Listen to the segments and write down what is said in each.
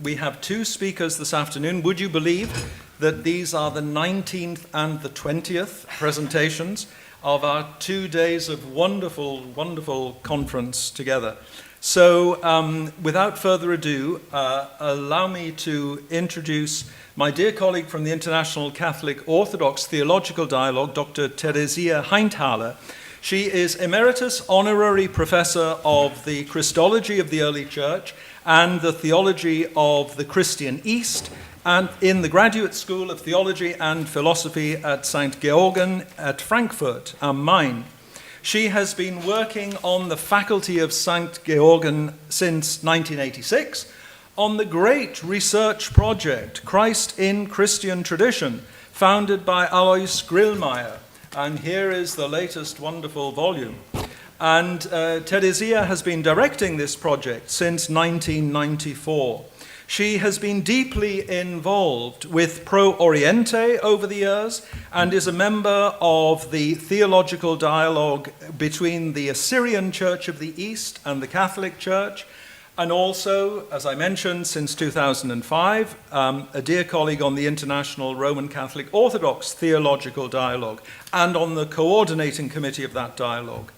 We have two speakers this afternoon. Would you believe that these are the 19th and the 20th presentations of our 2 days of wonderful, wonderful conference together? So without further ado, allow me to introduce my dear colleague from the International Catholic-Orthodox Theological Dialogue, Dr. Theresia Hainthaler. She is Emeritus Honorary Professor of the Christology of the Early Church and the Theology of the Christian East, and in the Graduate School of Theology and Philosophy at St. Georgen at Frankfurt am Main. She has been working on the faculty of St. Georgen since 1986 on the great research project, Christ in Christian Tradition, founded by Alois Grillmeier. And here is the latest wonderful volume. And Theresia has been directing this project since 1994. She has been deeply involved with Pro Oriente over the years and is a member of the theological dialogue between the Assyrian Church of the East and the Catholic Church, and also, as I mentioned, since 2005, a dear colleague on the International Roman Catholic Orthodox Theological Dialogue and on the coordinating committee of that dialogue.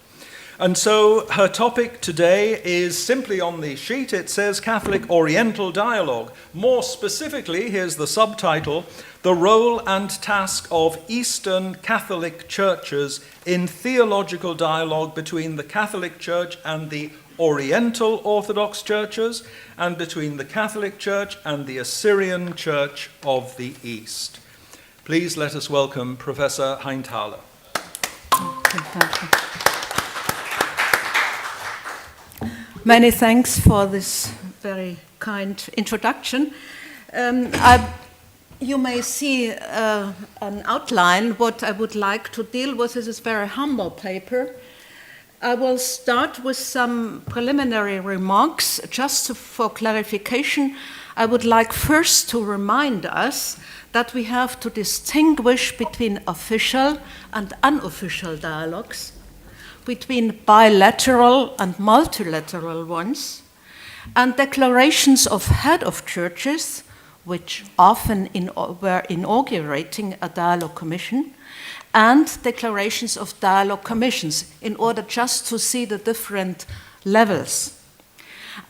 And so her topic today is simply on the sheet. It says Catholic-Oriental Dialogue. More specifically, here's the subtitle, The Role and Task of Eastern Catholic Churches in Theological Dialogue Between the Catholic Church and the Oriental Orthodox Churches, and between the Catholic Church and the Assyrian Church of the East. Please let us welcome Professor Hainthaler. Many thanks for this very kind introduction. You may see an outline. What I would like to deal with is this very humble paper. I will start with some preliminary remarks. Just for clarification, I would like first to remind us that we have to distinguish between official and unofficial dialogues, between bilateral and multilateral ones, and declarations of head of churches, which often were inaugurating a dialogue commission, and declarations of dialogue commissions, in order just to see the different levels.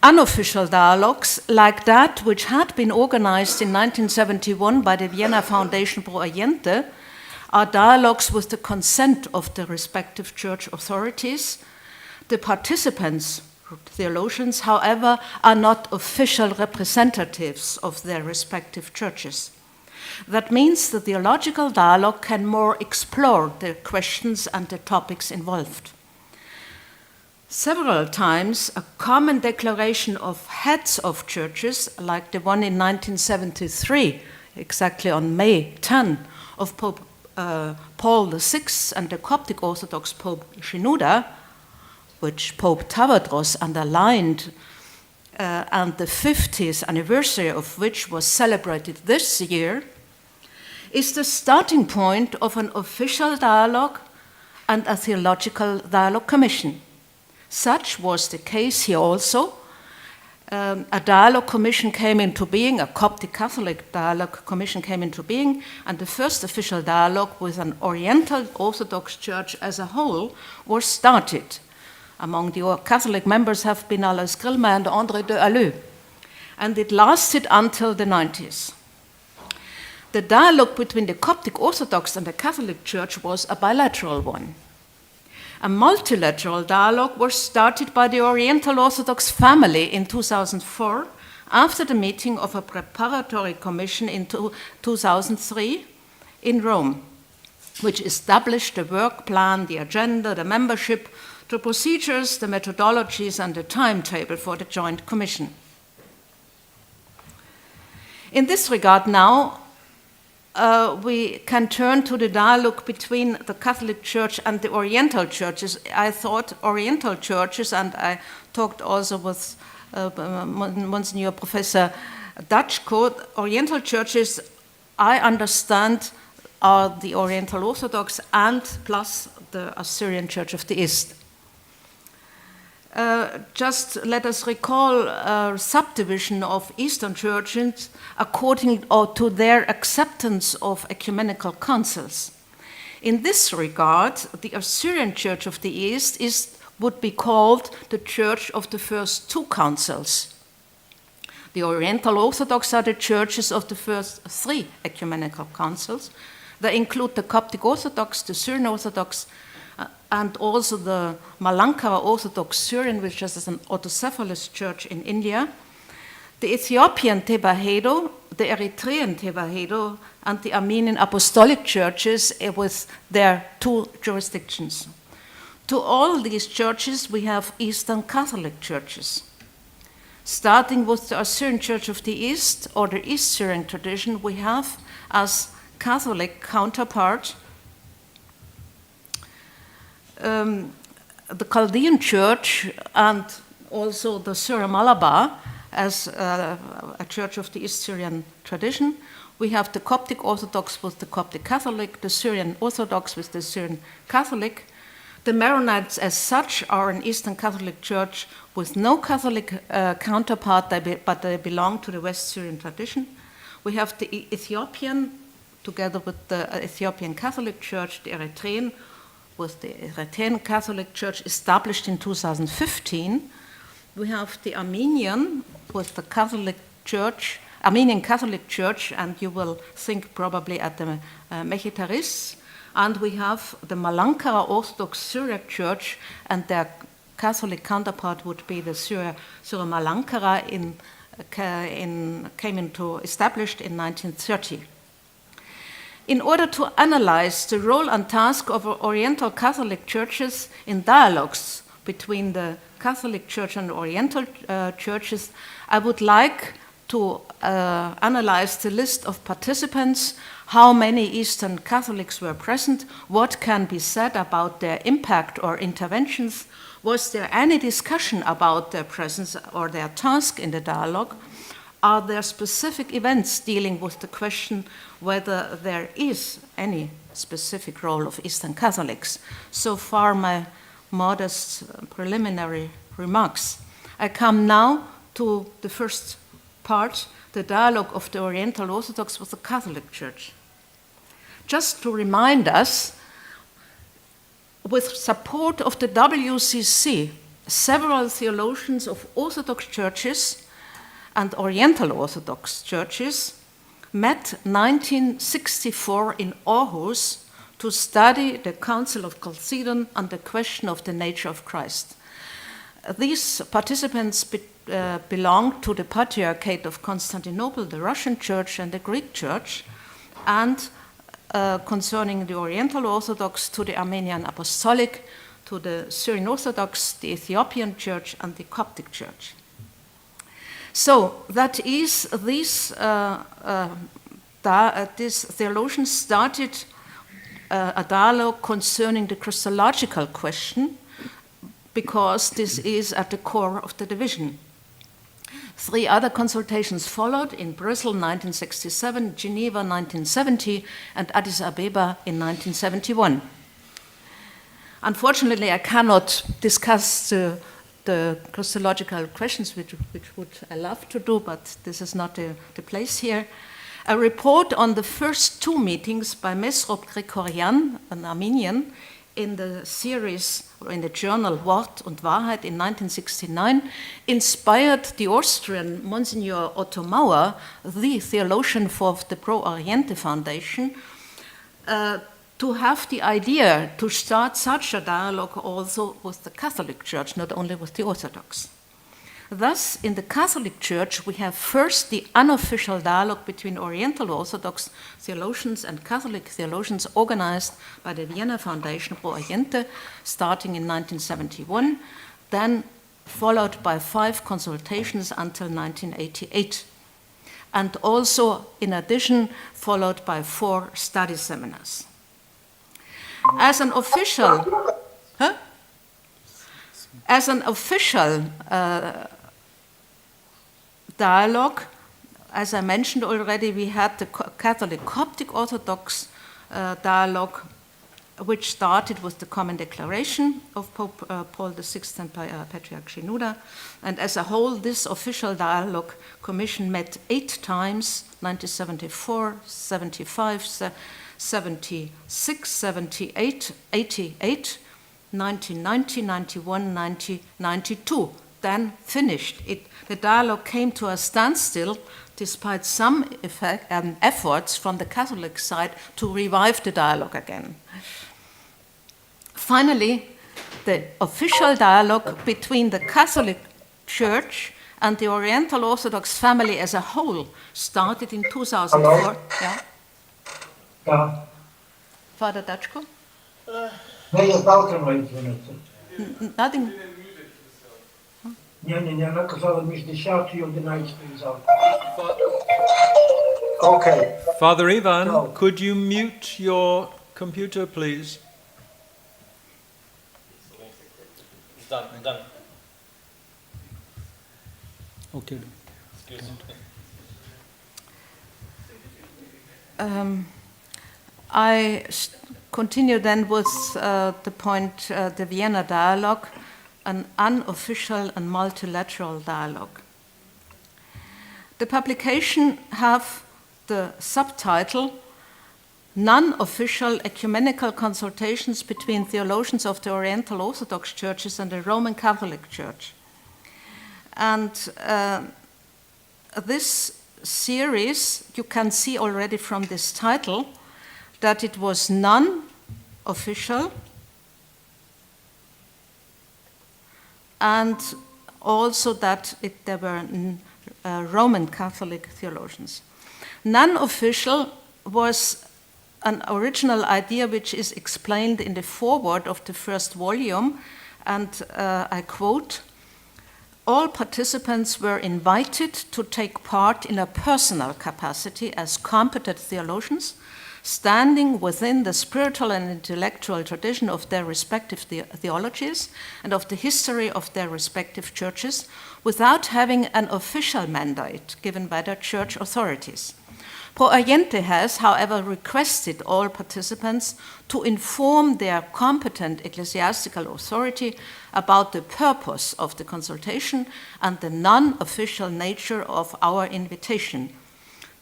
Unofficial dialogues, like that which had been organized in 1971 by the Vienna Foundation Pro Oriente, are dialogues with the consent of the respective church authorities. The participants, theologians, however, are not official representatives of their respective churches. That means the theological dialogue can more explore the questions and the topics involved. Several times, a common declaration of heads of churches, like the one in 1973, exactly on May 10, of Pope Paul VI and the Coptic Orthodox Pope Shenouda, which Pope Tawadros underlined, and the 50th anniversary of which was celebrated this year, is the starting point of an official dialogue and a theological dialogue commission. Such was the case here also. A dialogue commission came into being, a Coptic Catholic dialogue commission came into being, and the first official dialogue with an Oriental Orthodox Church as a whole was started. Among the Catholic members have been Alois Grillmeier and André de Halleux, and it lasted until the 90s. The dialogue between the Coptic Orthodox and the Catholic Church was a bilateral one. A multilateral dialogue was started by the Oriental Orthodox family in 2004 after the meeting of a preparatory commission in 2003 in Rome, which established the work plan, the agenda, the membership, the procedures, the methodologies, and the timetable for the joint commission. In this regard now, we can turn to the dialogue between the Catholic Church and the Oriental churches. I thought Oriental churches, and I talked also with Monsignor Professor Dachko, Oriental churches, I understand, are the Oriental Orthodox and plus the Assyrian Church of the East. just let us recall a subdivision of Eastern churches according to their acceptance of ecumenical councils. In this regard, the Assyrian Church of the East would be called the Church of the first two councils. The Oriental Orthodox are the churches of the first three ecumenical councils. They include the Coptic Orthodox, the Syrian Orthodox, and also the Malankara Orthodox Syrian, which is an autocephalous church in India, the Ethiopian Tewahedo, the Eritrean Tewahedo, and the Armenian Apostolic churches with their two jurisdictions. To all these churches, we have Eastern Catholic churches. Starting with the Assyrian Church of the East, or the East Syrian tradition, we have as Catholic counterpart the Chaldean Church and also the Syro-Malabar as a church of the East Syrian tradition. We have the Coptic Orthodox with the Coptic Catholic, the Syrian Orthodox with the Syrian Catholic. The Maronites as such are an Eastern Catholic church with no Catholic counterpart, but they belong to the West Syrian tradition. We have the Ethiopian, together with the Ethiopian Catholic Church, the Eritrean, with the Eritrean Catholic Church established in 2015. We have the Armenian with the Catholic Church, Armenian Catholic Church, and you will think probably at the Mechitaris. And we have the Malankara Orthodox Syriac Church, and their Catholic counterpart would be the Syro-Malankara came into established in 1930. In order to analyze the role and task of Oriental Catholic churches in dialogues between the Catholic Church and Oriental churches, I would like to analyze the list of participants, how many Eastern Catholics were present, what can be said about their impact or interventions, was there any discussion about their presence or their task in the dialogue, are there specific events dealing with the question whether there is any specific role of Eastern Catholics. So far, my modest preliminary remarks. I come now to the first part, the dialogue of the Oriental Orthodox with the Catholic Church. Just to remind us, with support of the WCC, several theologians of Orthodox churches and Oriental Orthodox churches met 1964 in Aarhus to study the Council of Chalcedon and the question of the nature of Christ. These participants belonged to the Patriarchate of Constantinople, the Russian Church, and the Greek Church, and concerning the Oriental Orthodox, to the Armenian Apostolic, to the Syrian Orthodox, the Ethiopian Church, and the Coptic Church. So that is, these theologians started a dialogue concerning the Christological question, because this is at the core of the division. 3 other consultations followed in Brussels 1967, Geneva 1970, and Addis Ababa in 1971. Unfortunately, I cannot discuss the Christological questions, which would I love to do, but this is not the place here. A report on the first 2 meetings by Mesrop Grigorian, an Armenian, in the series, or in the journal Wort und Wahrheit in 1969, inspired the Austrian Monsignor Otto Mauer, the theologian for the Pro Oriente Foundation, to have the idea to start such a dialogue also with the Catholic Church, not only with the Orthodox. Thus, in the Catholic Church, we have first the unofficial dialogue between Oriental Orthodox theologians and Catholic theologians organized by the Vienna Foundation Pro Oriente, starting in 1971, then followed by 5 consultations until 1988, and also, in addition, followed by 4 study seminars. As an official dialogue, as I mentioned already, we had the Catholic Coptic Orthodox dialogue which started with the Common Declaration of Pope Paul VI and Patriarch Shenouda. And as a whole, this official dialogue commission met 8 times, 1974, 75, 76, 78, 88, 1990, 91, 90, 92. Then finished. The dialogue came to a standstill despite some efforts from the Catholic side to revive the dialogue again. Finally, the official dialogue between the Catholic Church and the Oriental Orthodox family as a whole started in 2004. Hello? Ja. Father Dachko? Nee, je belt hem uit. Nothing. Nie, nakazali mi da šati od 11 Okay. Father Ivan, No. could you mute your computer, please? It's done. Okay. Excuse me. I continue then with the point, the Vienna dialogue, an unofficial and multilateral dialogue. The publication have the subtitle Non-Official Ecumenical Consultations Between Theologians of the Oriental Orthodox Churches and the Roman Catholic Church. And this series, you can see already from this title that it was non-official and also that there were Roman Catholic theologians. Non-official was an original idea which is explained in the foreword of the first volume, and I quote, "All participants were invited to take part in a personal capacity as competent theologians, standing within the spiritual and intellectual tradition of their respective theologies and of the history of their respective churches, without having an official mandate given by their church authorities. Pro Oriente has, however, requested all participants to inform their competent ecclesiastical authority about the purpose of the consultation and the non-official nature of our invitation.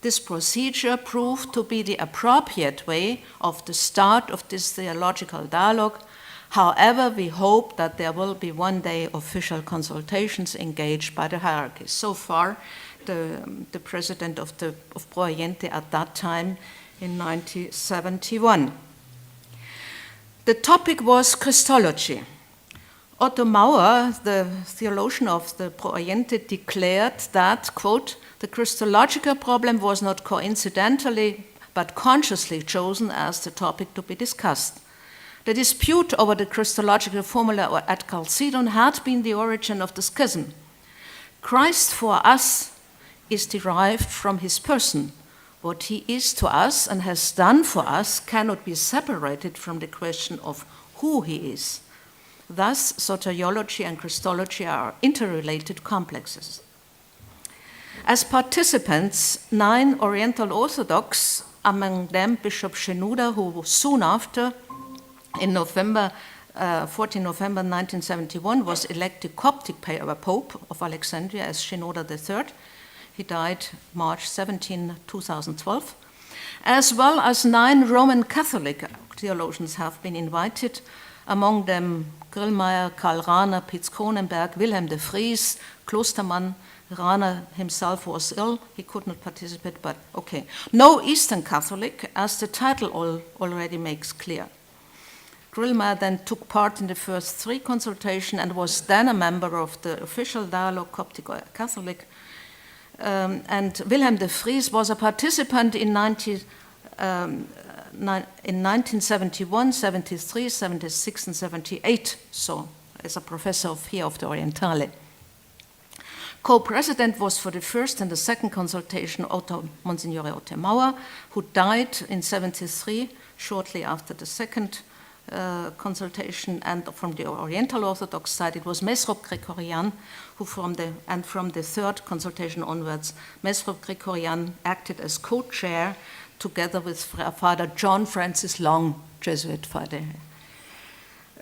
This procedure proved to be the appropriate way of the start of this theological dialogue. However, we hope that there will be one day official consultations engaged by the hierarchies." So far, the president of Pro Oriente at that time in 1971. The topic was Christology. Otto Mauer, the theologian of the Pro Oriente, declared that, quote, "the Christological problem was not coincidentally but consciously chosen as the topic to be discussed. The dispute over the Christological formula at Chalcedon had been the origin of the schism. Christ for us is derived from his person. What he is to us and has done for us cannot be separated from the question of who he is. Thus, soteriology and Christology are interrelated complexes." As participants, 9 Oriental Orthodox, among them Bishop Shenouda, who soon after, in 14 November 1971, was elected Coptic Pope of Alexandria as Shenouda III. He died March 17, 2012. As well as 9 Roman Catholic theologians have been invited, among them Grillmeier, Karl Rahner, Pietz Kronenberg, Wilhelm de Vries, Klostermann. Rahner himself was ill, he could not participate, but okay. No Eastern Catholic, as the title already makes clear. Grillmeier then took part in the first 3 consultations and was then a member of the official dialogue Coptic-Catholic. And Wilhelm de Vries was a participant in 1971, 73, 76, and 78, so as a professor of the Hainthaler. Co-president was for the first and the second consultation Monsignore Otto Mauer, who died in 73, shortly after the second consultation, and from the Oriental Orthodox side, it was Mesrop Gregorian, who from the third consultation onwards, Mesrop Gregorian acted as co-chair together with Father John Francis Long, Jesuit father,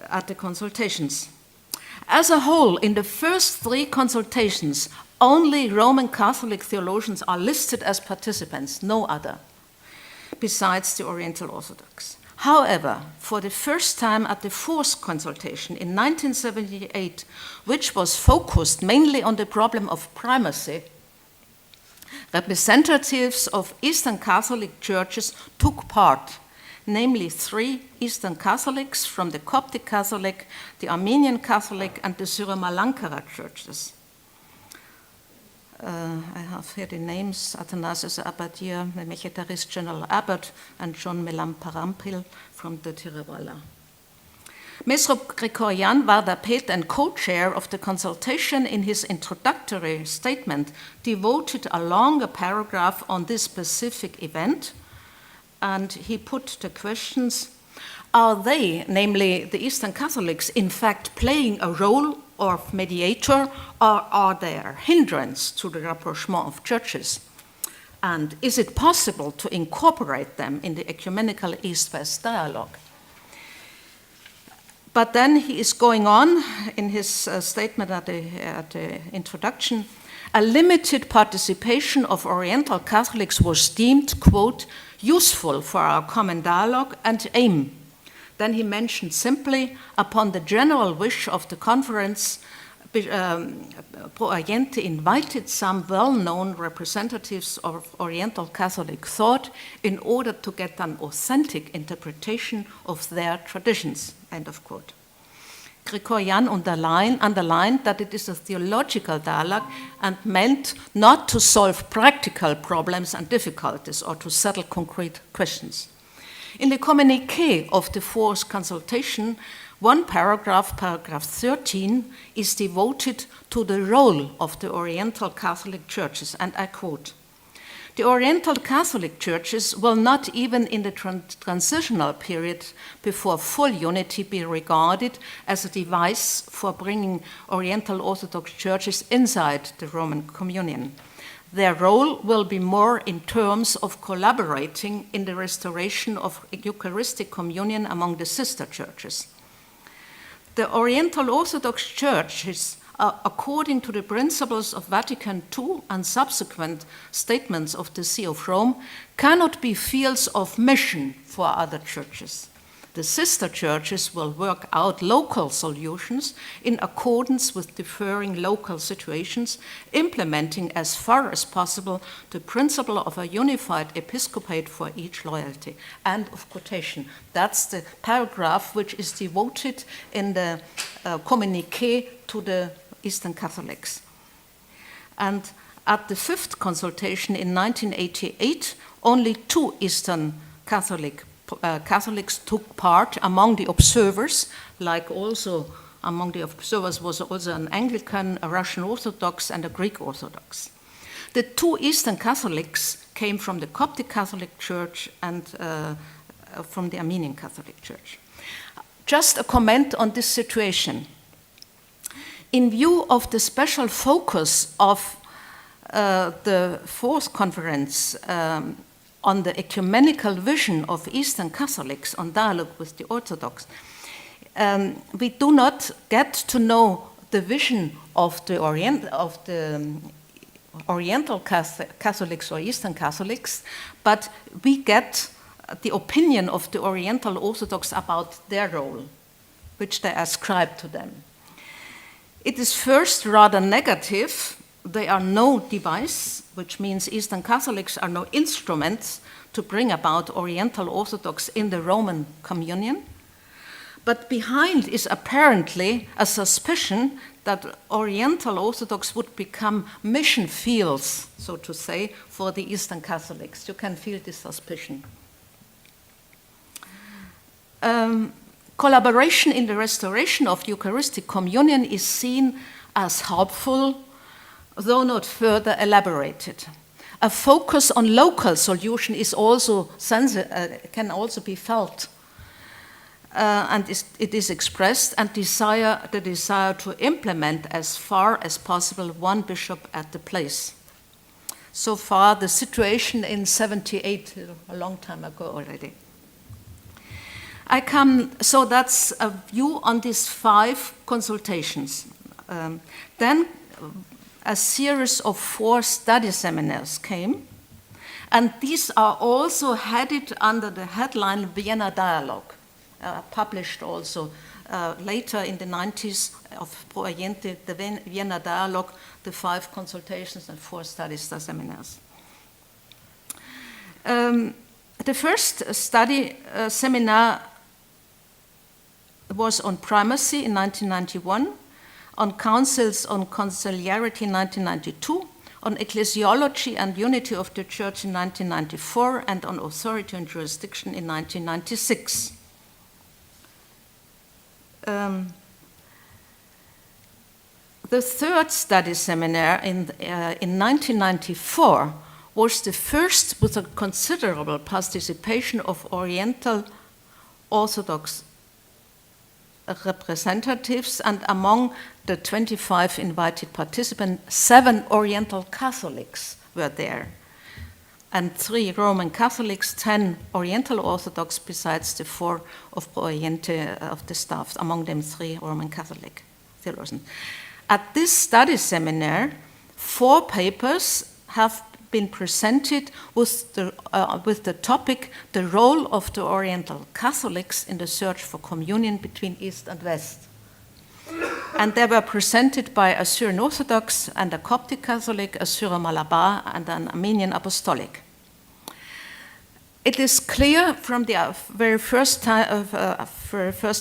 at the consultations. As a whole, in the first 3 consultations, only Roman Catholic theologians are listed as participants, no other, besides the Oriental Orthodox. However, for the first time at the 4th consultation in 1978, which was focused mainly on the problem of primacy, representatives of Eastern Catholic churches took part, namely 3 Eastern Catholics from the Coptic Catholic, the Armenian Catholic, and the Syro-Malankara churches. I have here the names: Athanasius Abadir, the Methodist General Abbot, and John Melam Parampil from the Tirewala. Mesro Gregorian Vardapet and co-chair of the consultation in his introductory statement devoted a longer paragraph on this specific event, and he put the questions: are they, namely the Eastern Catholics, in fact playing a role of mediator, or are they a hindrance to the rapprochement of churches? And is it possible to incorporate them in the ecumenical East-West dialogue? But then he is going on in his statement at the introduction. A limited participation of Oriental Catholics was deemed, quote, useful for our common dialogue and aim. Then he mentioned simply, upon the general wish of the conference, Pro Oriente invited some well-known representatives of Oriental Catholic thought in order to get an authentic interpretation of their traditions, end of quote. Gregorian underlined that it is a theological dialogue and meant not to solve practical problems and difficulties or to settle concrete questions. In the communiqué of the 4th consultation, one paragraph, paragraph 13, is devoted to the role of the Oriental Catholic churches, and I quote, "The Oriental Catholic churches will not even in the transitional period before full unity be regarded as a device for bringing Oriental Orthodox churches inside the Roman communion. Their role will be more in terms of collaborating in the restoration of Eucharistic communion among the sister churches. The Oriental Orthodox churches, according to the principles of Vatican II and subsequent statements of the See of Rome, cannot be fields of mission for other churches. The sister churches will work out local solutions in accordance with differing local situations, implementing as far as possible the principle of a unified episcopate for each loyalty." End of quotation. That's the paragraph which is devoted in the communiqué to the Eastern Catholics. And at the 5th consultation in 1988, only 2 Eastern Catholics took part among the observers, like also among the observers was also an Anglican, a Russian Orthodox, and a Greek Orthodox. The 2 Eastern Catholics came from the Coptic Catholic Church and from the Armenian Catholic Church. Just a comment on this situation. In view of the special focus of the 4th conference on the ecumenical vision of Eastern Catholics on dialogue with the Orthodox, we do not get to know the vision of the Oriental Catholics or Eastern Catholics, but we get the opinion of the Oriental Orthodox about their role, which they ascribe to them. It is first rather negative. They are no device, which means Eastern Catholics are no instruments to bring about Oriental Orthodox in the Roman communion. But behind is apparently a suspicion that Oriental Orthodox would become mission fields, so to say, for the Eastern Catholics. You can feel this suspicion. Collaboration in the restoration of Eucharistic communion is seen as helpful, though not further elaborated. A focus on local solution is also can also be felt, and it is expressed, and the desire to implement as far as possible one bishop at the place. so far the situation in 78, a long time ago already. So that's a view on these 5 consultations. Then a series of 4 study seminars came, and these are also headed under the headline Vienna Dialogue, published also later in the 90s of Pro Oriente, the Vienna Dialogue, the 5 consultations and 4 study seminars. The first study seminar was on primacy in 1991, on councils on conciliarity in 1992, on ecclesiology and unity of the church in 1994, and on authority and jurisdiction in 1996. The third study seminar in 1994 was the first with a considerable participation of Oriental Orthodox representatives, and among the 25 invited participants, 7 Oriental Catholics were there, and 3 Roman Catholics, 10 Oriental Orthodox, besides the 4 of Pro Oriente of the staff, among them 3 Roman Catholic theologians. At this study seminar, 4 papers have been presented with the topic, the role of the Oriental Catholics in the search for communion between East and West. And they were presented by a Syrian Orthodox and a Coptic Catholic, a Syro-Malabar and an Armenian Apostolic. It is clear from the very first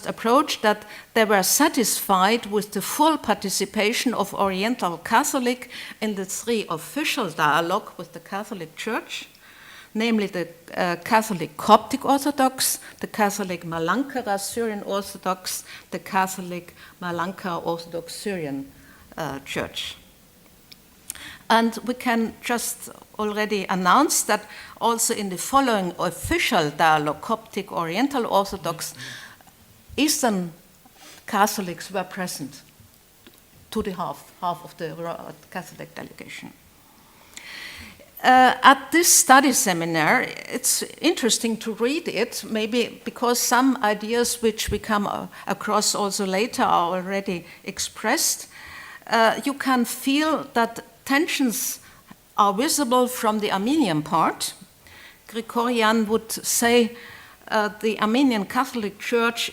approach that they were satisfied with the full participation of Oriental Catholic in the 3 official dialogue with the Catholic Church, namely the Catholic Coptic Orthodox, the Catholic Malankara Syrian Orthodox, the Catholic Malankara Orthodox Syrian Church. And we can just already announce that also in the following official dialogue, Coptic Oriental Orthodox, Eastern Catholics were present to the half of the Catholic delegation. At this study seminar, it's interesting to read it, maybe because some ideas which we come across also later are already expressed. You can feel that tensions are visible from the Armenian part. Gregorian would say the Armenian Catholic Church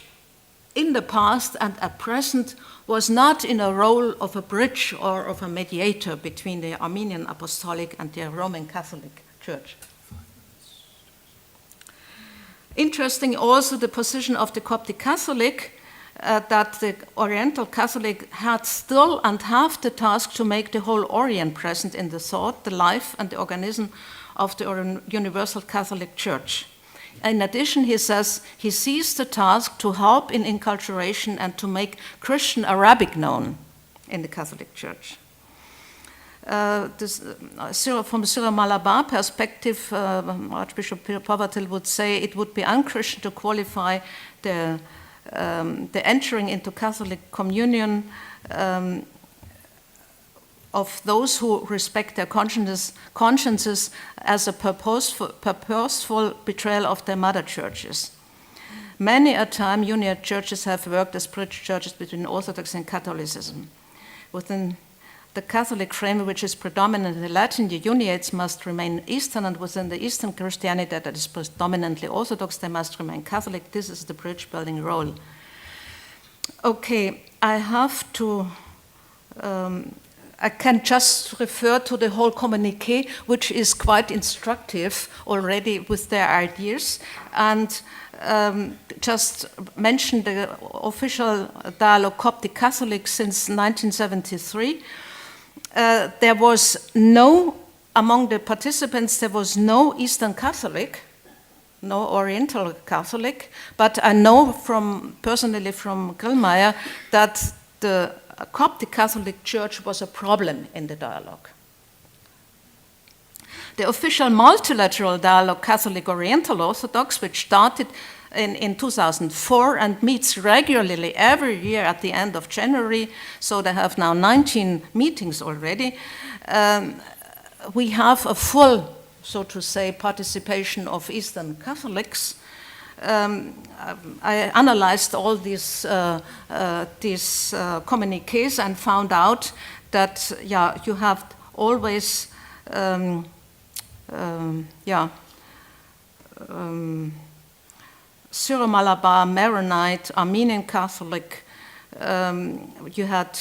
in the past and at present was not in a role of a bridge or of a mediator between the Armenian Apostolic and the Roman Catholic Church. Interesting also the position of the Coptic Catholic, that the Oriental Catholic had still and have the task to make the whole Orient present in the thought, the life, and the organism of the Universal Catholic Church. In addition, he says he sees the task to help in inculturation and to make Christian Arabic known in the Catholic Church. From Syro-Malabar perspective, Archbishop Povatil would say it would be unchristian to qualify the entering into Catholic communion of those who respect their consciences as a purposeful betrayal of their mother churches. Many a time, union churches have worked as bridge churches between Orthodoxy and Catholicism. Within the Catholic frame, which is predominantly Latin, the uniates must remain Eastern, and within the Eastern Christianity that is predominantly Orthodox, they must remain Catholic. This is the bridge-building role. Okay, I have to... I can just refer to the whole communiqué, which is quite instructive already with their ideas, and just mention the official dialogue Coptic Catholic since 1973. There was no, among the participants, there was no Eastern Catholic, no Oriental Catholic, but I know personally from Grillmeier that the Coptic Catholic Church was a problem in the dialogue. The official multilateral dialogue Catholic-Oriental Orthodox, which started in 2004 and meets regularly every year at the end of January, so they have now 19 meetings already, we have a full, so to say, participation of Eastern Catholics. I analyzed all these communiques and found out that you have always Syro-Malabar, Maronite, Armenian Catholic. You had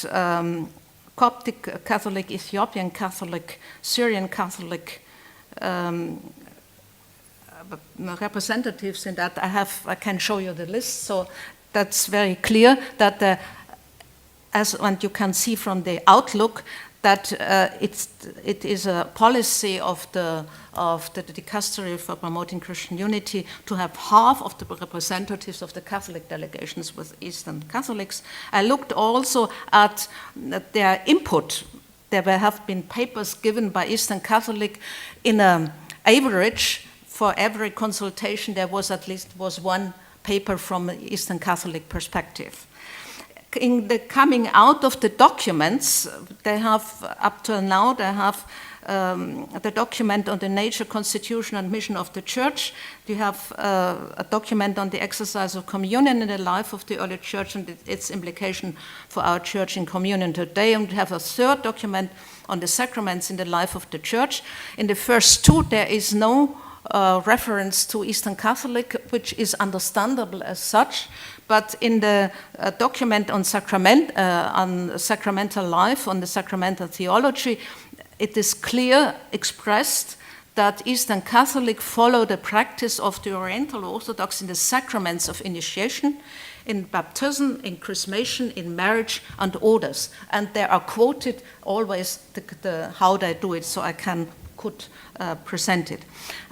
Coptic Catholic, Ethiopian Catholic, Syrian Catholic. Representatives in that. I can show you the list, so that's very clear that and you can see from the outlook that it is a policy of the Dicastery for Promoting Christian Unity to have half of the representatives of the Catholic delegations with Eastern Catholics. I looked also at their input. There have been papers given by Eastern Catholic in an average. For every consultation, there was at least one paper from an Eastern Catholic perspective. In the coming out of the documents, they have, up till now, they have the document on the nature, constitution, and mission of the Church. You have a document on the exercise of communion in the life of the early Church and its implication for our Church in communion today. And we have a third document on the sacraments in the life of the Church. In the first two, there is no reference to Eastern Catholic, which is understandable as such, but in the document on sacramental life, on the sacramental theology, it is clear expressed that Eastern Catholic follow the practice of the Oriental Orthodox in the sacraments of initiation, in baptism, in chrismation, in marriage, and orders. And they are quoted always how they do it, so I could present it.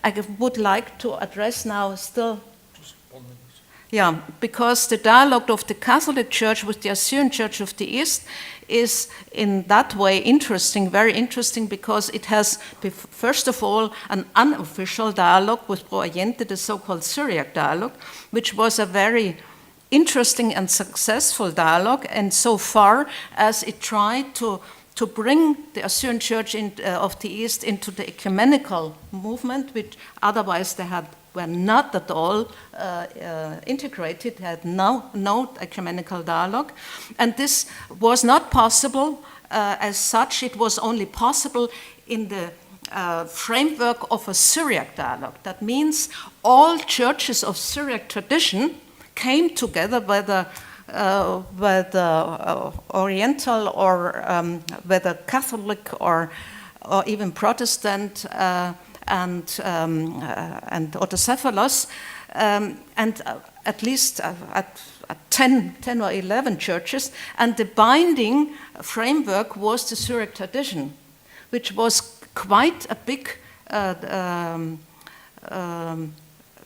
I would like to address now still, because the dialogue of the Catholic Church with the Assyrian Church of the East is in that way interesting, very interesting, because it has, first of all, an unofficial dialogue with Pro Oriente, the so-called Syriac dialogue, which was a very interesting and successful dialogue, and so far as it tried to bring the Assyrian Church of the East into the ecumenical movement, which otherwise they were not at all integrated, had no ecumenical dialogue. And this was not possible as such. It was only possible in the framework of a Syriac dialogue. That means all churches of Syriac tradition came together, whether Oriental or whether Catholic or even Protestant and autocephalous, and at least at 10 or 11 churches, and the binding framework was the Syriac tradition, which was quite a big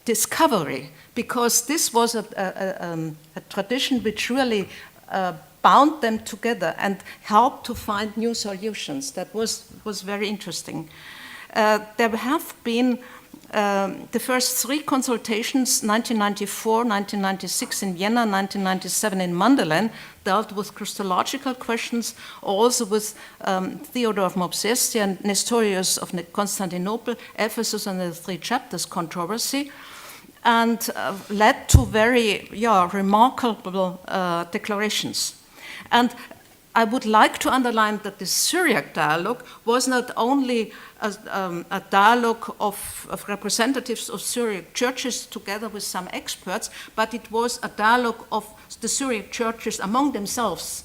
discovery, because this was a tradition which really bound them together and helped to find new solutions. That was very interesting. There have been the first three consultations, 1994, 1996 in Vienna, 1997 in Mandelen, dealt with Christological questions, also with Theodore of Mopsuestia and Nestorius of Constantinople, Ephesus and the Three Chapters controversy, and led to very remarkable declarations. And I would like to underline that the Syriac dialogue was not only a dialogue of representatives of Syriac churches together with some experts, but it was a dialogue of the Syriac churches among themselves.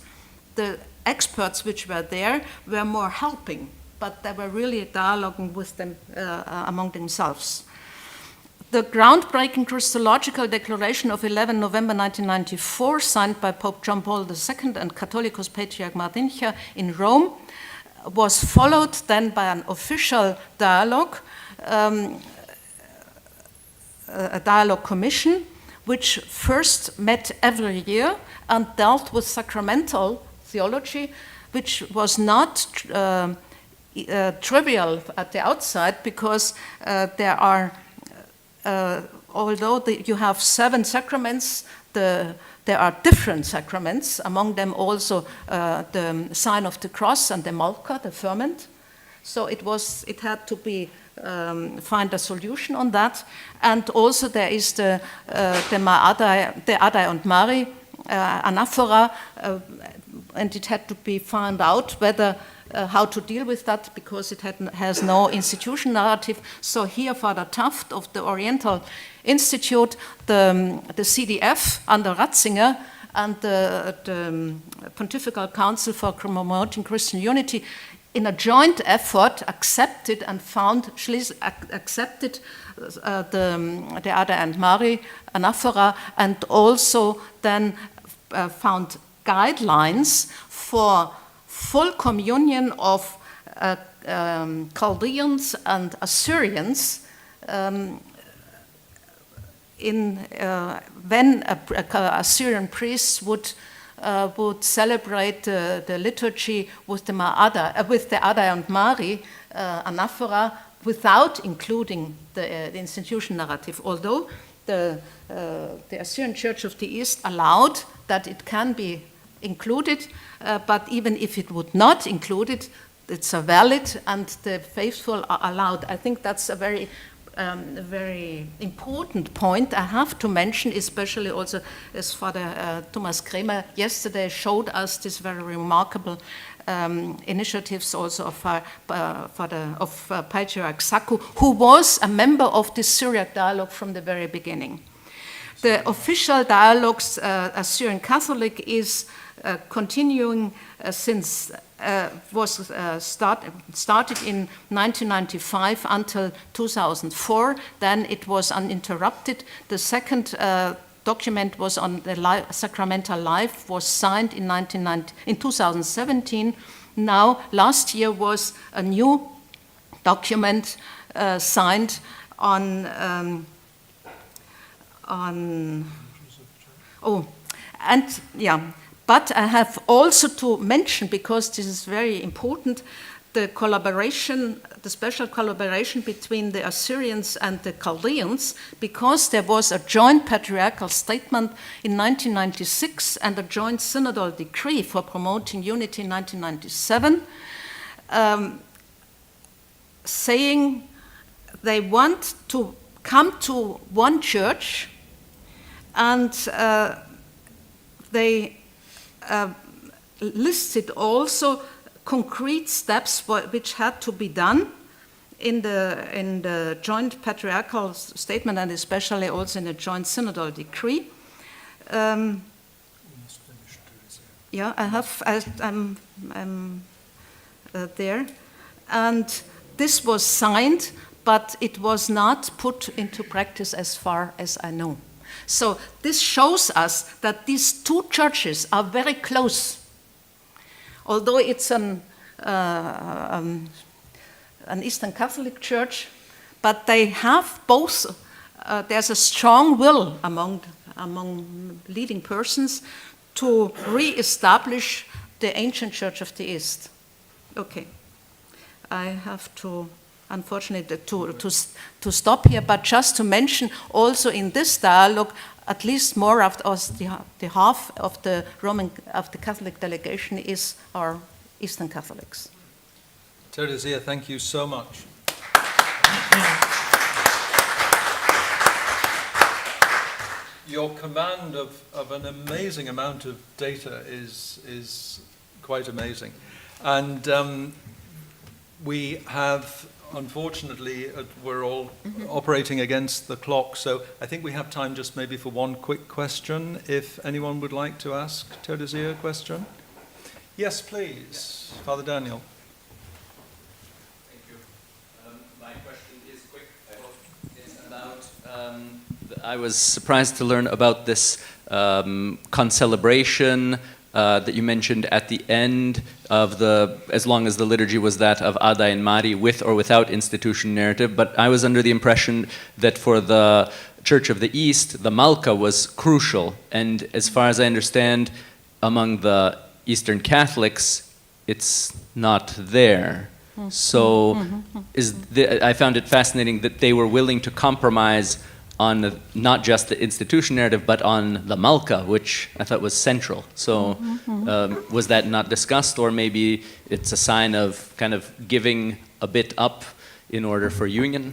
The experts which were there were more helping, but they were really dialoguing with them among themselves. The groundbreaking Christological Declaration of 11 November 1994, signed by Pope John Paul II and Catholicos Patriarch Martincha in Rome, was followed then by an official dialogue, a dialogue commission, which first met every year and dealt with sacramental theology, which was not trivial at the outside, because there are although you have 7 sacraments, there are different sacraments, among them also the sign of the cross and the malka, the ferment. So it had to be find a solution on that. And also there is the Adai und Mari anaphora, and it had to be found out whether how to deal with that, because it has no institution narrative. So here Father Taft of the Oriental Institute, the CDF under Ratzinger, and the Pontifical Council for Promoting Christian Unity, in a joint effort, accepted the Adai and Mari anaphora, and also then found guidelines for full communion of Chaldeans and Assyrians when Assyrian priests would celebrate the liturgy with the Adai and Mari anaphora without including the institution narrative, although the Assyrian Church of the East allowed that it can be included, but even if it would not include it, it's a valid, and the faithful are allowed. I think that's a very important point I have to mention, especially also as Father Thomas Kremer yesterday showed us this very remarkable initiatives also of Patriarch Saku, who was a member of the Syriac dialogue from the very beginning. The official dialogues, Assyrian Catholic, is continuing since was started in 1995 until 2004. Then it was uninterrupted. The second document was on the sacramental life, was signed in 2017. Now, last year was a new document signed on but I have also to mention, because this is very important, the collaboration, the special collaboration between the Assyrians and the Chaldeans, because there was a joint patriarchal statement in 1996 and a joint synodal decree for promoting unity in 1997, saying they want to come to one church, and they listed also concrete steps which had to be done in the joint patriarchal statement, and especially also in the joint synodal decree. I'm there, and this was signed, but it was not put into practice as far as I know. So this shows us that these two churches are very close. Although it's an Eastern Catholic church, but they have both, there's a strong will among leading persons to re-establish the ancient Church of the East. Okay, I have to, unfortunately, to stop here, but just to mention also in this dialogue, at least more of the half of the Catholic delegation is our Eastern Catholics. Theresia, thank you so much. Your command of an amazing amount of data is quite amazing. And we have, unfortunately, we're all operating against the clock, so I think we have time just maybe for one quick question, if anyone would like to ask Theresia a question. Yes, please, Father Daniel. Thank you. My question is quick. It's about, I was surprised to learn about this concelebration that you mentioned at the end of as long as the liturgy was that of Adai and Mari, with or without institution narrative, but I was under the impression that for the Church of the East, the Malka was crucial, and as far as I understand, among the Eastern Catholics, it's not there. So I found it fascinating that they were willing to compromise on not just the institution narrative, but on the Malka, which I thought was central. So was that not discussed, or maybe it's a sign of kind of giving a bit up in order for union?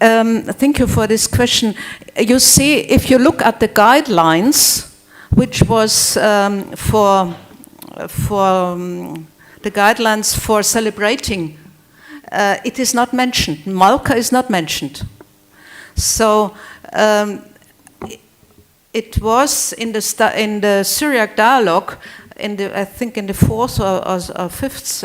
Thank you for this question. You see, if you look at the guidelines, which was the guidelines for celebrating, it is not mentioned. Malka is not mentioned. So it was in the Syriac dialogue, I think in the fourth or fifth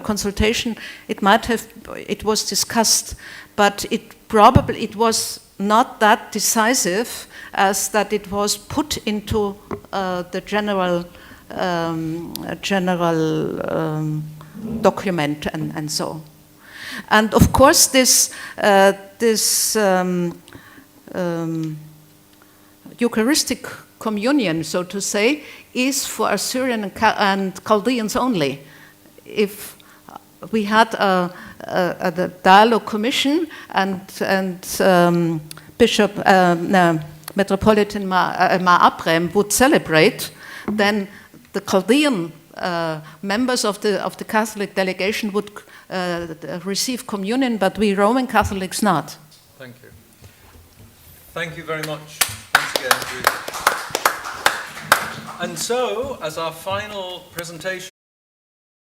consultation, it was discussed, but it was not that decisive as that it was put into the general document and so. And of course, this Eucharistic communion, so to say, is for Assyrian and Chaldeans only. If we had a dialogue commission and Bishop Metropolitan Ma Abrem would celebrate, then the Chaldean members of the Catholic delegation would receive communion, but we Roman Catholics not. Thank you. Thank you very much. Thanks again. And so, as our final presentation,